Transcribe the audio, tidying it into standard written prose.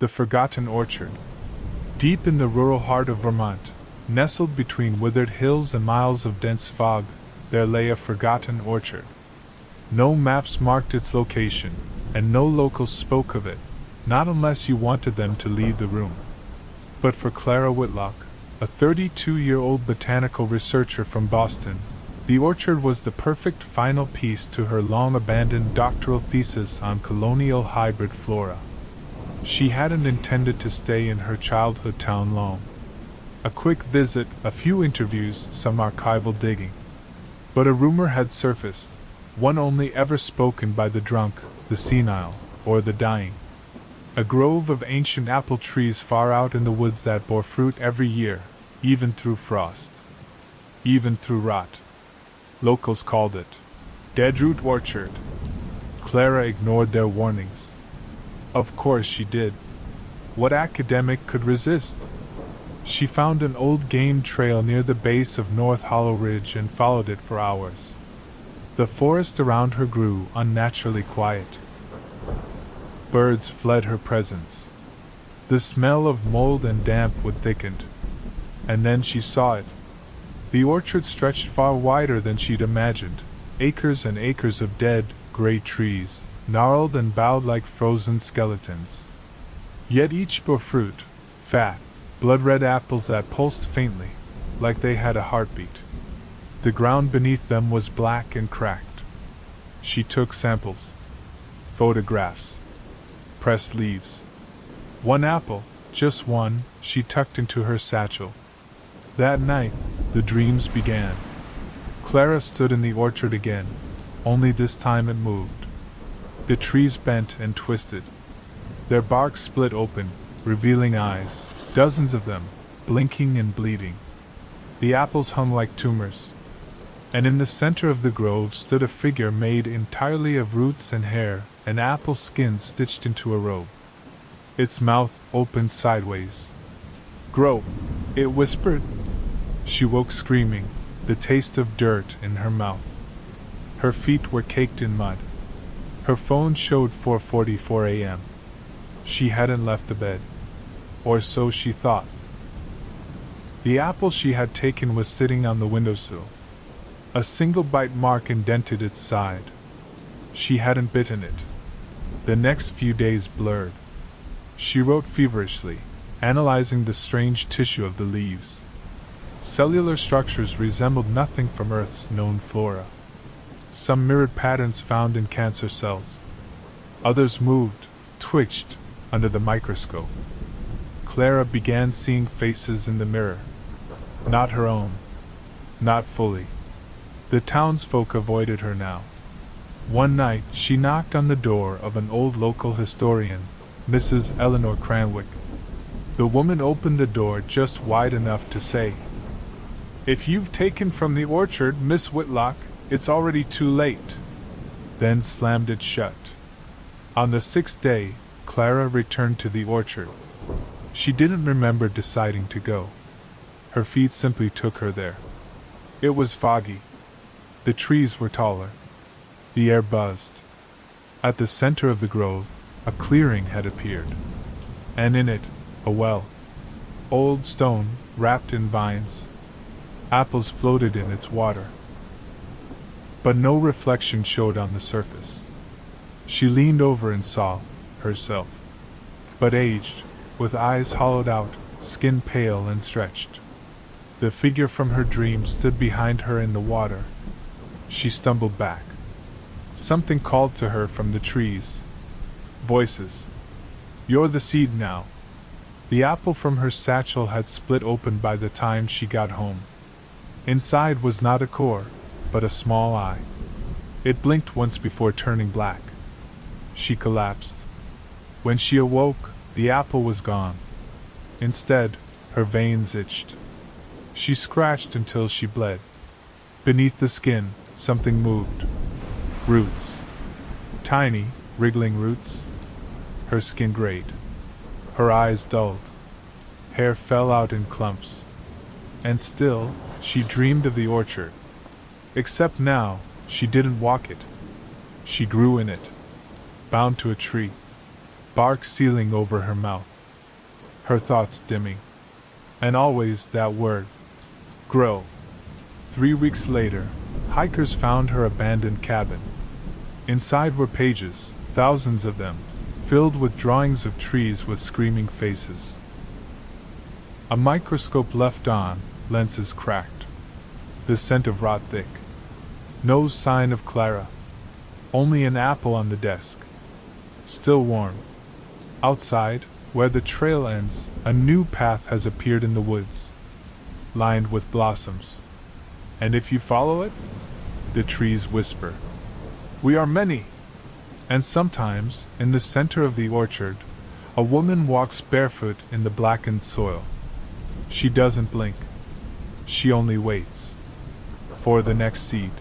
The Forgotten Orchard. Deep in the rural heart of Vermont, nestled between withered hills and miles of dense fog, there lay a forgotten orchard. No maps marked its location, and no locals spoke of it, not unless you wanted them to leave the room. But for Clara Whitlock, a 32-year-old botanical researcher from Boston, the orchard was the perfect final piece to her long-abandoned doctoral thesis on colonial hybrid flora. She hadn't intended to stay in her childhood town long. A quick visit, a few interviews, some archival digging. But a rumor had surfaced, one only ever spoken by the drunk, the senile, or the dying. A grove of ancient apple trees far out in the woods that bore fruit every year, even through frost. Even through rot. Locals called it Deadroot Orchard. Clara ignored their warnings. Of course she did. What academic could resist? She found an old game trail near the base of North Hollow Ridge and followed it for hours. The forest around her grew unnaturally quiet. Birds fled her presence. The smell of mold and damp would thickened. And then she saw it. The orchard stretched far wider than she'd imagined, acres and acres of dead, gray trees, gnarled and bowed like frozen skeletons. Yet each bore fruit, fat, blood-red apples that pulsed faintly, like they had a heartbeat. The ground beneath them was black and cracked. She took samples, photographs, pressed leaves. One apple, just one, she tucked into her satchel. That night, the dreams began. Clara stood in the orchard again, only this time it moved. The trees bent and twisted. Their bark split open, revealing eyes, dozens of them, blinking and bleeding. The apples hung like tumors. And in the center of the grove stood a figure made entirely of roots and hair, and apple skins stitched into a robe. Its mouth opened sideways. "Grow," it whispered. She woke screaming, the taste of dirt in her mouth. Her feet were caked in mud. Her phone showed 4:44 a.m. She hadn't left the bed. Or so she thought. The apple she had taken was sitting on the windowsill. A single bite mark indented its side. She hadn't bitten it. The next few days blurred. She wrote feverishly, analyzing the strange tissue of the leaves. Cellular structures resembled nothing from Earth's known flora. Some mirrored patterns found in cancer cells. Others moved, twitched, under the microscope. Clara began seeing faces in the mirror. Not her own. Not fully. The townsfolk avoided her now. One night, she knocked on the door of an old local historian, Mrs. Eleanor Cranwick. The woman opened the door just wide enough to say, "If you've taken from the orchard, Miss Whitlock, it's already too late," then slammed it shut. On the 6th day, Clara returned to the orchard. She didn't remember deciding to go. Her feet simply took her there. It was foggy. The trees were taller. The air buzzed. At the center of the grove, a clearing had appeared. And in it, a well. Old stone, wrapped in vines. Apples floated in its water. But no reflection showed on the surface. She leaned over and saw herself. But aged, with eyes hollowed out, skin pale and stretched. The figure from her dream stood behind her in the water. She stumbled back. Something called to her from the trees. Voices. "You're the seed now." The apple from her satchel had split open by the time she got home. Inside was not a core, but a small eye. It blinked once before turning black. She collapsed. When she awoke, the apple was gone. Instead, her veins itched. She scratched until she bled. Beneath the skin, something moved. Roots. Tiny, wriggling roots. Her skin grayed. Her eyes dulled. Hair fell out in clumps. And still, she dreamed of the orchard. Except now, she didn't walk it. She grew in it. Bound to a tree. Bark sealing over her mouth. her thoughts dimming. And always that word, grow. 3 weeks later, hikers found her abandoned cabin. Inside were pages, thousands of them, filled with drawings of trees with screaming faces. A microscope left on, lenses cracked. The scent of rot thick. No sign of Clara. Only an apple on the desk. Still warm. Outside, where the trail ends, a new path has appeared in the woods, lined with blossoms. And if you follow it, the trees whisper, "We are many!" And sometimes, in the center of the orchard, a woman walks barefoot in the blackened soil. She doesn't blink. She only waits for the next seed.